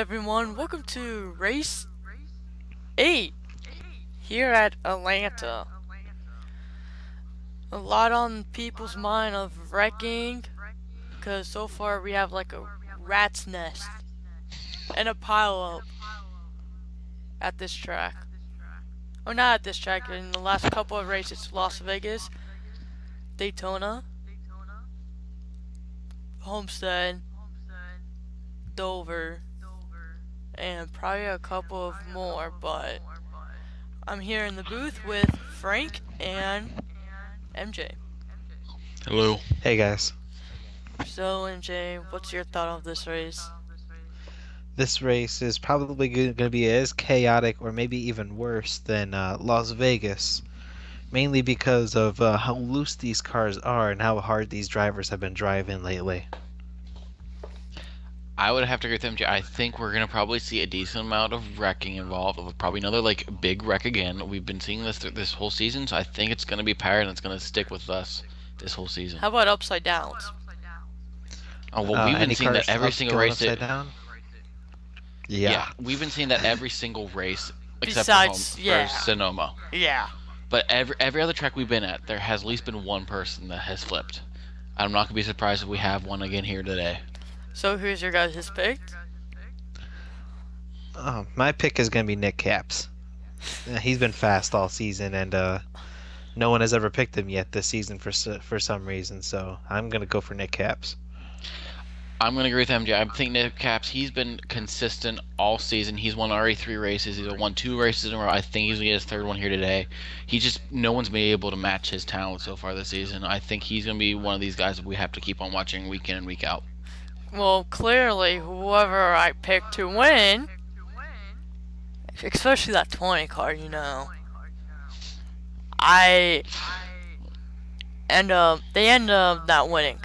everyone, welcome to Race 8 here at Atlanta. A lot on people's mind of wrecking, because so far we have like a rat's nest and a pile up at this track. Oh, not at this track, in the last couple of races: Las Vegas, Daytona, Homestead, Dover, and probably a couple of more, but I'm here in the booth with Frank and MJ. Hello. Hey guys, So MJ, what's your thought of this race? this race is probably going to be as chaotic or maybe even worse than Las Vegas, mainly because of how loose these cars are and how hard these drivers have been driving lately. I would have to agree with MJ. I think we're gonna probably see a decent amount of wrecking involved. Probably another like big wreck again. We've been seeing this whole season, so I think it's gonna be pattern that's gonna stick with us this whole season. How about upside downs? Oh well, we've been Any seeing cars that every single going race. upside down? Yeah, we've been seeing that every single race except Besides, for Sonoma. Yeah. But every other track we've been at, there has at least been one person that has flipped. I'm not gonna be surprised if we have one again here today. So who's your guys' pick? My pick is going to be Nick Caps. He's been fast all season, and no one has ever picked him yet this season for some reason. So I'm going to go for Nick Caps. I'm going to agree with MJ. I think Nick Caps, he's been consistent all season. He's won already 3 races. He's won 2 races in a row. I think he's going to get his 3rd one here today. No one's been able to match his talent so far this season. I think he's going to be one of these guys that we have to keep on watching week in and week out. Well, clearly, whoever I pick to win, especially that 20 car, they end up not winning.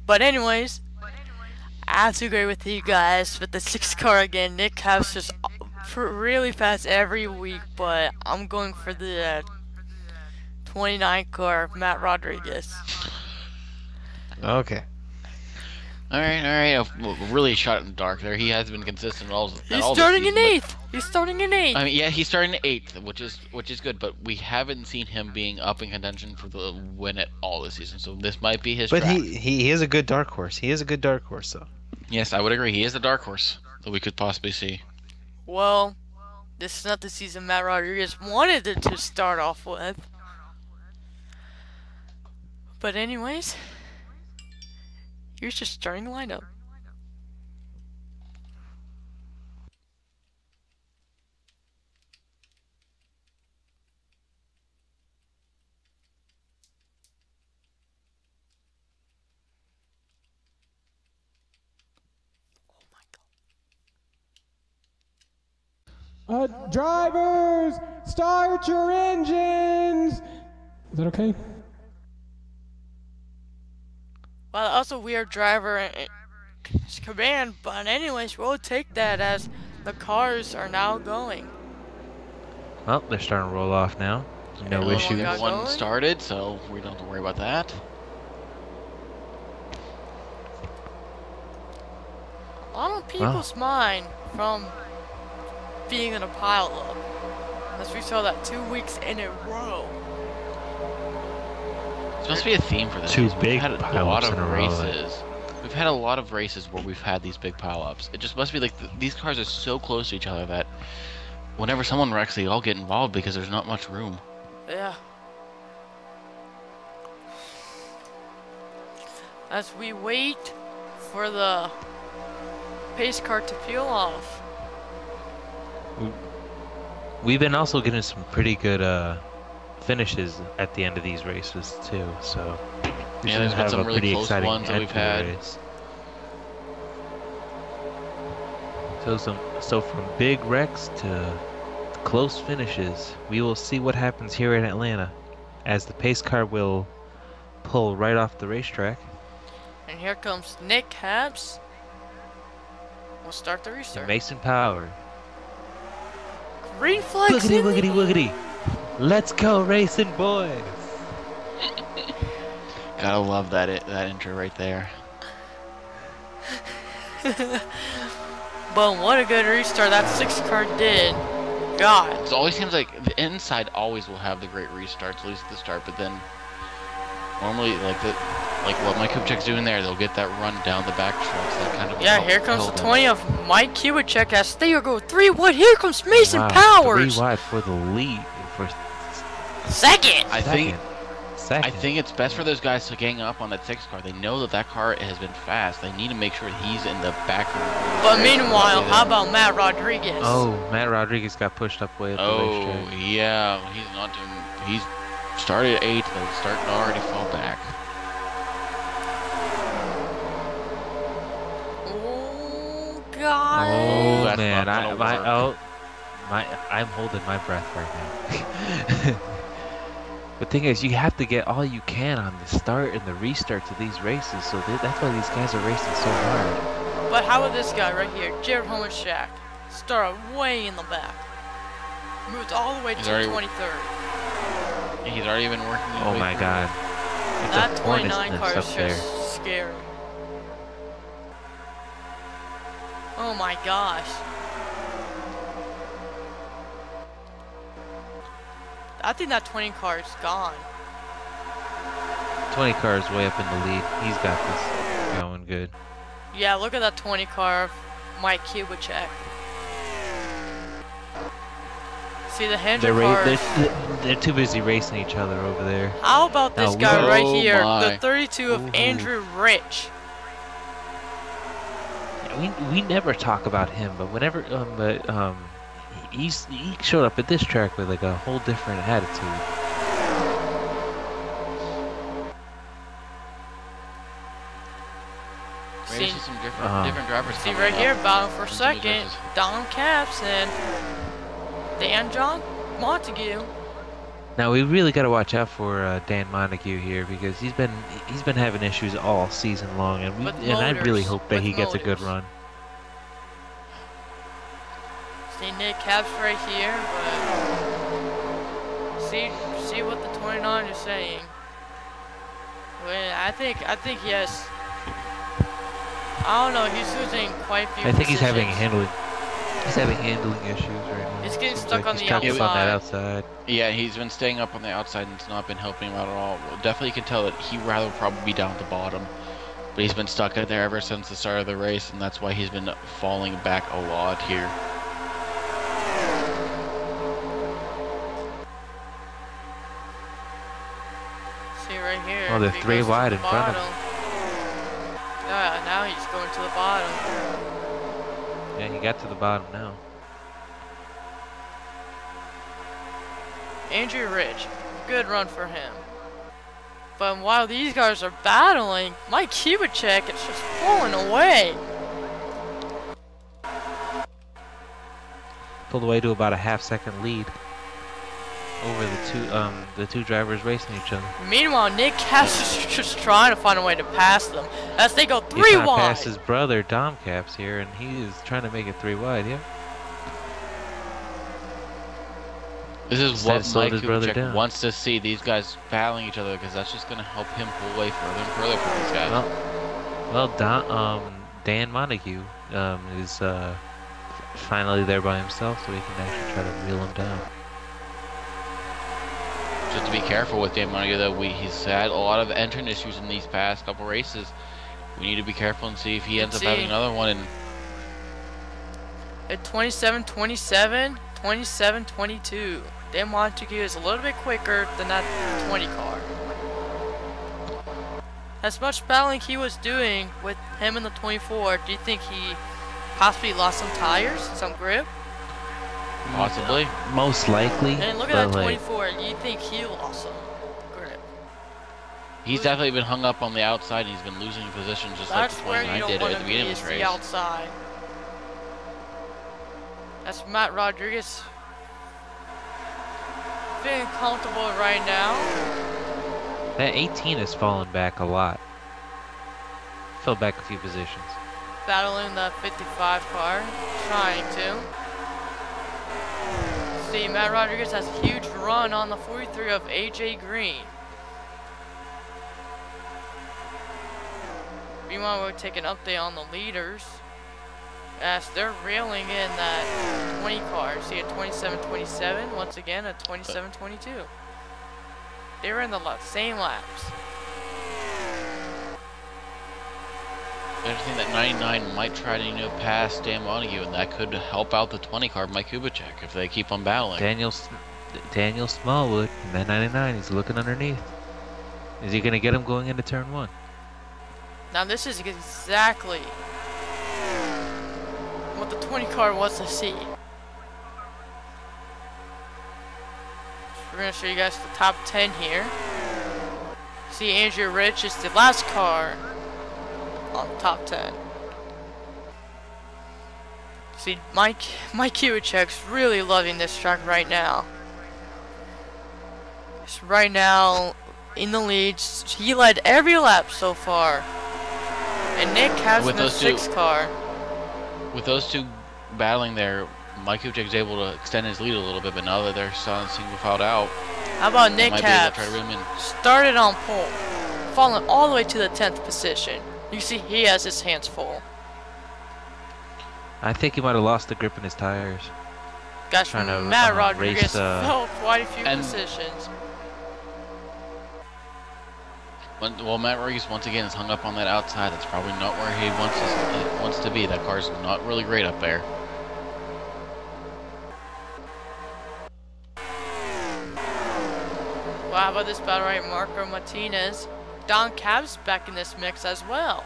But anyways, I have to agree with you guys with the 6 car again. Nick Caps just really fast every week, but I'm going for the 29 car, Matt Rodriguez. Okay. All right. Really shot in the dark there. He has been consistent all. He's starting in 8th. He's starting in 8th. I mean, yeah, he's starting in 8th, which is good. But we haven't seen him being up in contention for the win at all this season. So this might be his. But track. he is a good dark horse. He is a good dark horse, though. Yes, I would agree. He is the dark horse that we could possibly see. Well, this is not the season Matt Rodriguez wanted it to start off with. But anyways, here's your starting lineup. Drivers, start your engines! Is that okay? Well, also weird driver command, but anyways, we'll take that as the cars are now going. Well, they're starting to roll off now. No Okay, issues. got One going. started, so we don't have to worry about that. A lot on people's mind from being in a pile up, as we saw that 2 weeks in a row. It's supposed to be a theme for this. Two We've big had a pile-ups lot of in a row. races. We've had a lot of races where we've had these big pile-ups. It just must be like these cars are so close to each other that whenever someone wrecks, they all get involved because there's not much room. Yeah. As we wait for the pace car to peel off. We've been also getting some pretty good finishes at the end of these races too, so we Yeah, should there's been have some a really pretty close exciting ones that end we've to the had. race. So from big wrecks to close finishes, we will see what happens here in Atlanta, as the pace car will pull right off the racetrack. And here comes Nick Caps. We'll start the restart. Mason Power. Green flags Woogity in the- woogity woogity. Let's go racing, boys. Gotta love that intro right there. But what a good restart that 6 car did. God. It always seems like the inside always will have the great restarts, at least at the start, but then normally like what Mike Kupchak's doing there, they'll get that run down the back stretch. That kind of Yeah, here comes the 20 of Mike Kubicek as they go 3 wide. Here comes Mason Powers. 3 wide for the lead for second. I think it's best for those guys to gang up on that 6 car. They know that car has been fast. They need to make sure he's in the back. But meanwhile, how about Matt Rodriguez? Oh, Matt Rodriguez got pushed up way up the racetrack. Oh, yeah. He's not doing. He's started at 8th, but he's starting to already fall back. Oh God. Oh that's man, not gonna I'm holding my breath right now. The thing is, you have to get all you can on the start and the restarts of these races, so that's why these guys are racing so hard. But how about this guy right here, Jared Homashak? Started way in the back. Moved all the way to 23rd. He's already been working. Oh my God. It's that a 29 car up is there. just scary. Oh my gosh. I think that 20 car is gone. 20 car is way up in the lead. He's got this going good. Yeah, look at that 20 car of Mike Kubicek. See the Hendrick cars. They're too busy racing each other over there. How about this guy right here, my. the 32 of Andrew Rich? We never talk about him, but whenever he showed up at this track with like a whole different attitude. See, some different drivers. see right here, battling for second, Dom Caps and John Montague. Now we really got to watch out for Dan Montague here because he's been having issues all season long, and I really hope that he gets a good run. See Nick Caps right here, but see what the 29 is saying. Well, I think yes. I don't know. He's losing quite a few. I think he's having positions. handling issues right now. He's getting Seems stuck on he's the trying to get on that outside. outside. Yeah, he's been staying up on the outside and it's not been helping him out at all. Well, definitely you can tell that he'd rather probably be down at the bottom. But he's been stuck out there ever since the start of the race, and that's why he's been falling back a lot here. See right here. Oh, they're if he 3 goes to wide the in front of bottom. Yeah, now he's going to the bottom. Yeah, he got to the bottom now. Andrew Rich, good run for him. But while these guys are battling, Mike Kubicek is just pulling away. Pulled away to about a half-second lead over the two drivers racing each other. Meanwhile, Nick Cass is just trying to find a way to pass them as they go 3 He's trying to wide. pass his brother Dom Caps here, and he is trying to make it 3 wide. Yeah. This is what Slowed Mike his brother Kubicek down. wants to see, these guys battling each other, because that's just going to help him pull away further and further from these guys. Well, Dan Montague is finally there by himself, so he can actually try to reel him down. Just to be careful with Dan Montague, though, he's had a lot of engine issues in these past couple races. We need to be careful and see if he ends up having another one. And At 27-27, 27-22. Dan Montague is a little bit quicker than that 20 car. As much battling he was doing with him in the 24, do you think he possibly lost some tires, some grip? possibly. Most likely. And look at that 24, you think he lost some grip. He's definitely been hung up on the outside, and he's been losing positions just like That's the where you 29 don't did want at to the be, beginning of is this the race. outside. That's Matt Rodriguez feeling comfortable right now. That 18 has fallen back a lot. Fell back a few positions. Battling the 55 car, trying to. See, Matt Rodriguez has a huge run on the 43 of AJ Green. Meanwhile, we'll take an update on the leaders. As they're reeling in that 20 car. See a 27-27, once again a 27-22. They were in the same laps. I think that 99 might try to, pass Dan Montague, and that could help out the 20 car, Mike Kubicek, if they keep on battling. Daniel Smallwood in that 99. He's looking underneath. Is he going to get him going into turn 1? Now this is exactly what the 20 car wants to see. We're going to show you guys the top 10 here. See, Andrew Rich is the last car on top 10. See, Mike Kubicek's really loving this track right now. He's right now in the lead. He led every lap so far. And Nick has the 6th car. With those two battling there, Mike Kubicek's able to extend his lead a little bit, but now that they're single filed out, how about Nick Caps? Started on pole, falling all the way to the 10th position. You see he has his hands full. I think he might have lost the grip in his tires. Gosh, Matt Rodriguez fell quite a few positions. Well, Matt Rodriguez once again is hung up on that outside. That's probably not where he wants to be. That car's not really great up there. Well, how about this battle right? Marco Martinez. Don Cab's back in this mix as well.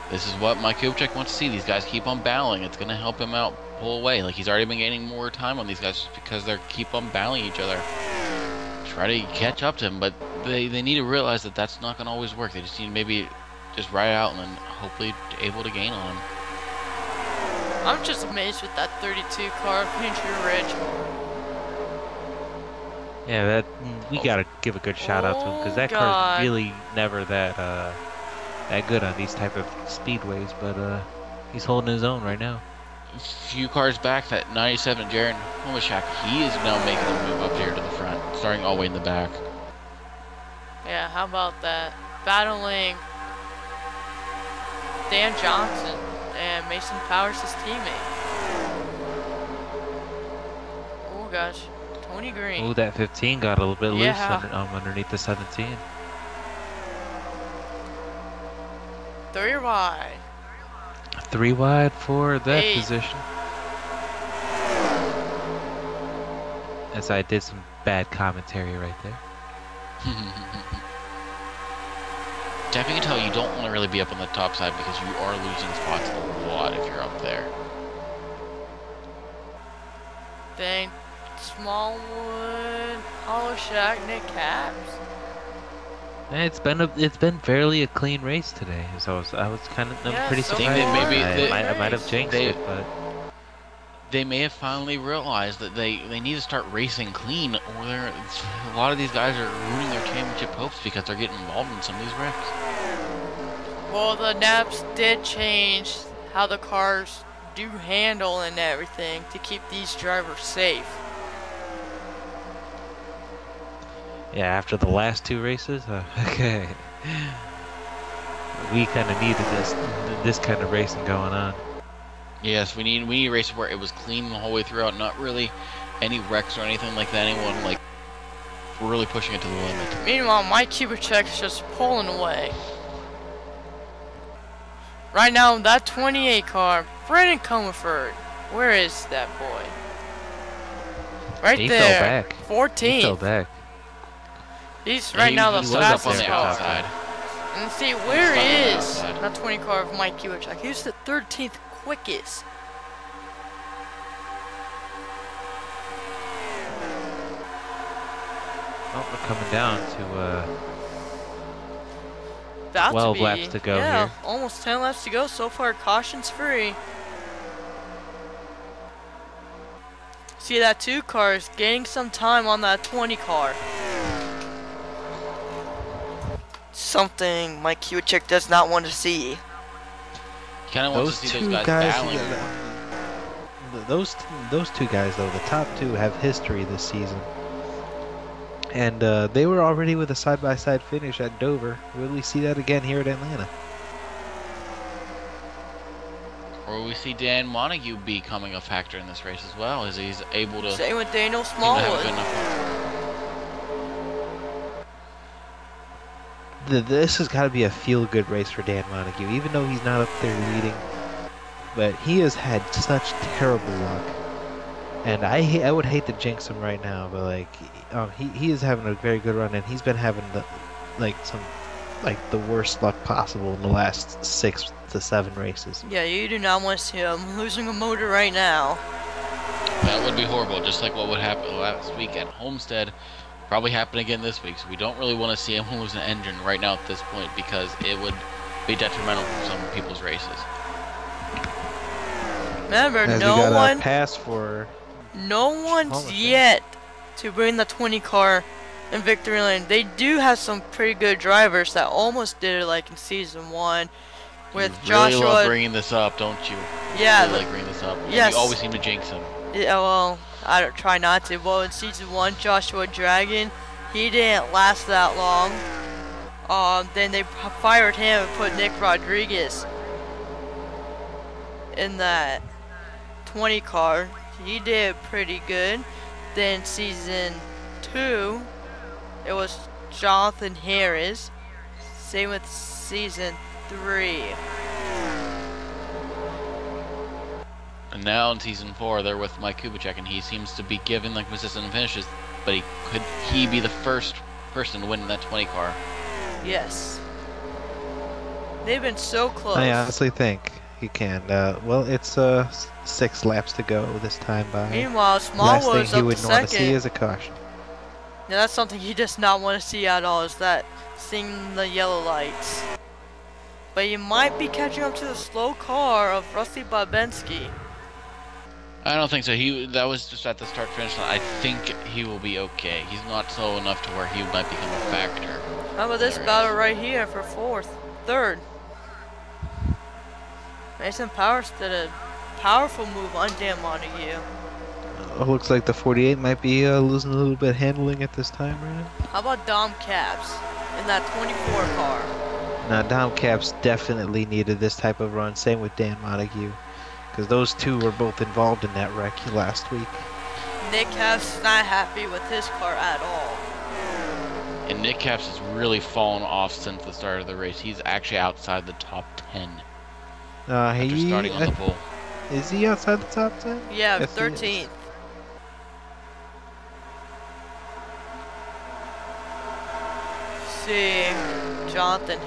This is what Mike Kubicek wants to see. These guys keep on battling. It's going to help him out pull away. Like, he's already been gaining more time on these guys just because they keep on battling each other. Try to catch up to him, but they need to realize that that's not going to always work. They just need to maybe just ride out and then hopefully able to gain on him. I'm just amazed with that 32 car of Andrew Rich. Yeah, we gotta give a good shout out to him because that car's really never that good on these type of speedways, but he's holding his own right now. A few cars back, that 97 Jaron Homishak, he is now making a move up here to the front, starting all the way in the back. Yeah, how about that? Battling Dan Johnson and Mason Powers, his teammate. Oh gosh. Tony Green. Oh, that 15 got a little bit loose underneath the 17. 3 wide. 3 wide for that position. As I did some bad commentary right there. Jeff, you can tell you don't want to really be up on the top side because you are losing spots a lot if you're up there. Dang. Smallwood, Hollow Shack, Nick Caps. It's been fairly a clean race today, so I was kind of pretty surprised. I might have jinxed it, but they may have finally realized that they need to start racing clean, or a lot of these guys are ruining their championship hopes because they're getting involved in some of these wrecks. Well, the NAPS did change how the cars do handle and everything to keep these drivers safe. Yeah, after the last 2 races, okay. We kind of needed this kind of racing going on. Yes, we need a race where it was clean the whole way throughout, not really any wrecks or anything like that. Anyone like really pushing it to the limit. Meanwhile, Mike Kubicek's just pulling away. Right now, that 28 car, Brendan Comerford. Where is that boy? Right he there. Fell back. 14. He fell back. He's right now the fastest car. Outside. And see, where is that 20 car of Mike Kubicek? He's the 13th quickest. Oh, we're coming down to 12 laps to go here. Almost 10 laps to go. So far, caution's free. See, that 2 car is gaining some time on that 20 car. Something Mike Kubicek does not want to see. He kind of wants to see those guys battling. Those 2 guys, though, the top 2 have history this season. And they were already with a side-by-side finish at Dover. Will we see that again here at Atlanta? Or will we see Dan Montague becoming a factor in this race as well, as he's able to Same with Daniel seem to have a Smallwood. good enough car. This has got to be a feel-good race for Dan Montague, even though he's not up there leading. But he has had such terrible luck, and I would hate to jinx him right now, but like, he is having a very good run, and he's been having the worst luck possible in the last 6 to 7 races. Yeah, you do not want to see him losing a motor right now. That would be horrible, just like what would happen last week at Homestead. Probably happen again this week, so we don't really want to see him lose an engine right now at this point, because it would be detrimental for some people's races. Remember, As no we got one, a pass for no one's Homestead. yet to bring the 20 car in victory lane. They do have some pretty good drivers that almost did it, like in season 1 with You really Joshua. love bringing this up, don't you? Yeah, You really like bringing this up. And yes. You always seem to jinx him. Yeah, well, I don't try not to. Well, in season 1, Joshua Dragon, he didn't last that long. Then they fired him and put Nick Rodriguez in that 20 car. He did pretty good. Then season 2, it was Jonathan Harris. Same with season 3. And now in season 4, they're with Mike Kubicek, and he seems to be given like consistent finishes. But could he be the first person to win in that 20 car? Yes. They've been so close. I honestly think he can. Well, it's 6 laps to go this time by. Meanwhile, Last Smallwood's thing he up would to want to see second. is a caution. Yeah, that's something he does not want to see at all, is that seeing the yellow lights. But he might be catching up to the slow car of Rusty Babensky. I don't think so. That was just at the start-finish line. I think he will be okay. He's not slow enough to where he might become a factor. How about this battle right here for 3rd? Mason Powers did a powerful move on Dan Montague. Looks like the 48 might be losing a little bit of handling at this time, right? How about Dom Caps in that 24 car? Now, Dom Caps definitely needed this type of run. Same with Dan Montague, because those two were both involved in that wreck last week. Nick Caps is not happy with his car at all. And Nick Caps has really fallen off since the start of the race. He's actually outside the top 10 after starting on the pole. Is he outside the top 10? Yeah, Yes, he is. 13th. See, Jonathan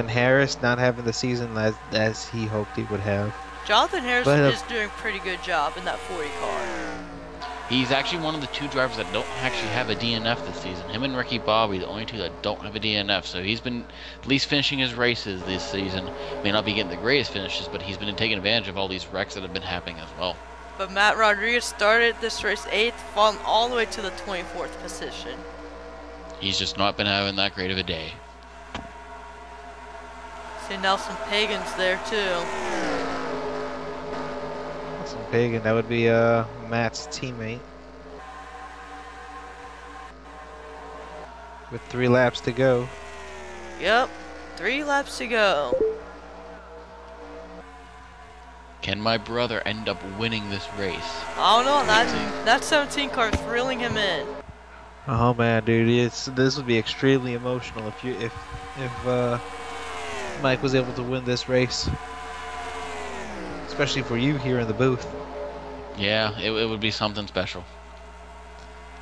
Harris not having the season as he hoped he would have. Jonathan Harris But, is doing a pretty good job in that 40 car. He's actually one of the 2 drivers that don't actually have a DNF this season. Him and Ricky Bobby, the only 2 that don't have a DNF. So he's been at least finishing his races this season. May not be getting the greatest finishes, but he's been taking advantage of all these wrecks that have been happening as well. But Matt Rodriguez started this race 8th, falling all the way to the 24th position. He's just not been having that great of a day. See, Nelson Pagan's there too. Nelson Pagan, that would be Matt's teammate. With 3 laps to go. Yep, 3 laps to go. Can my brother end up winning this race? I don't know, that 17 car is reeling him in. Oh man, dude, this would be extremely emotional if Mike was able to win this race, especially for you here in the booth. Yeah, it would be something special.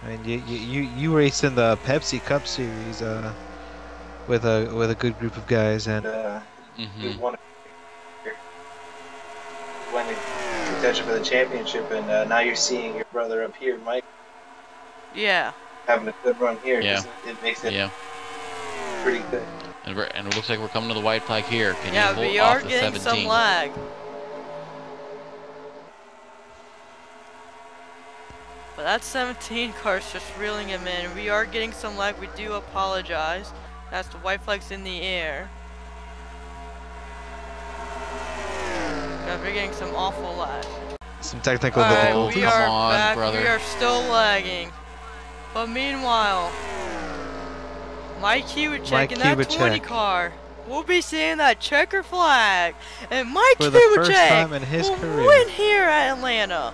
I mean, you race in the Pepsi Cup Series with a good group of guys, and you won in contention for the championship, and now you're seeing your brother up here, Mike. Yeah. Having a good run here. Yeah. It makes it pretty good. And it looks like we're coming to the white flag here. Can Yeah, you hold we off are the getting 17? some lag. But that 17 car is just reeling him in. We are getting some lag. We do apologize. That's the white flag's in the air. Yeah, we're getting some awful lag. Some technical Alright, difficulties. we Come are on, back. brother. We are still lagging. But meanwhile, Mike Kubicek in that 20 car. we'll be seeing that checker flag. And Mike For the first Kubicek time in his will career. win here at Atlanta.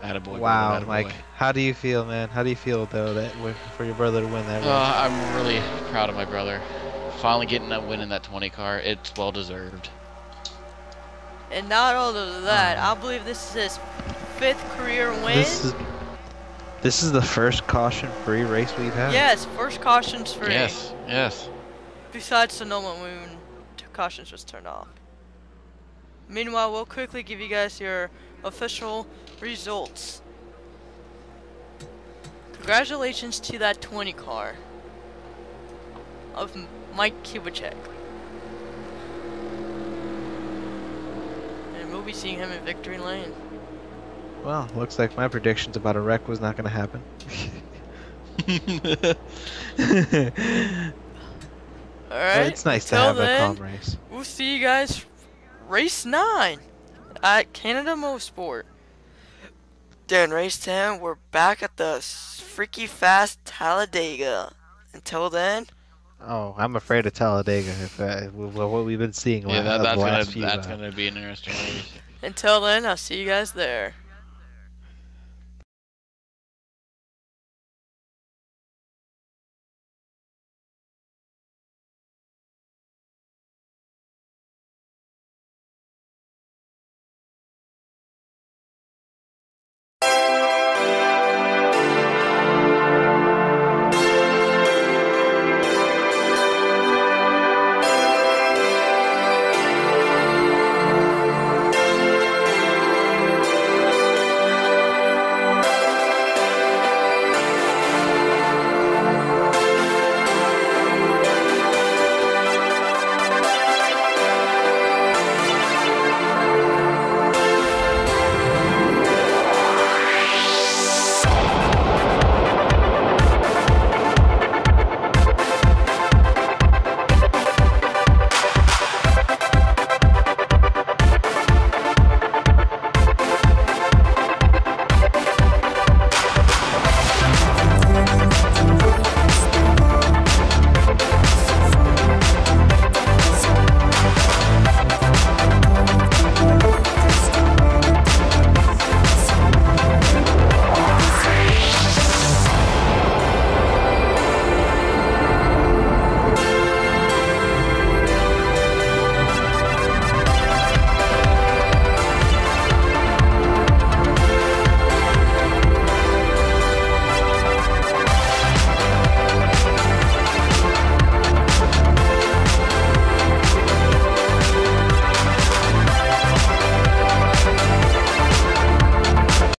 Attaboy, Wow, brother, Mike. attaboy. How do you feel, man? How do you feel, though, for your brother to win that race? I'm really proud of my brother. Finally getting that win in that 20 car. It's well deserved. And not all of that, I believe this is his 5th career win. This is the first caution-free race we've had. Yes, first cautions free. Yes, yes. Besides Sonoma when 2 cautions was turned off. Meanwhile, we'll quickly give you guys your official results. Congratulations to that 20 car of Mike Kubicek. And we'll be seeing him in victory lane. Well, looks like my predictions about a wreck was not going to happen. Alright, it's nice to until have a then, calm race. we'll see you guys race 9 at Canada Motorsport. During race 10, we're back at the freaky fast Talladega. Until then, Oh, I'm afraid of Talladega with what we've been seeing Yeah, the last few. that's gonna be an interesting race. until then, I'll see you guys there.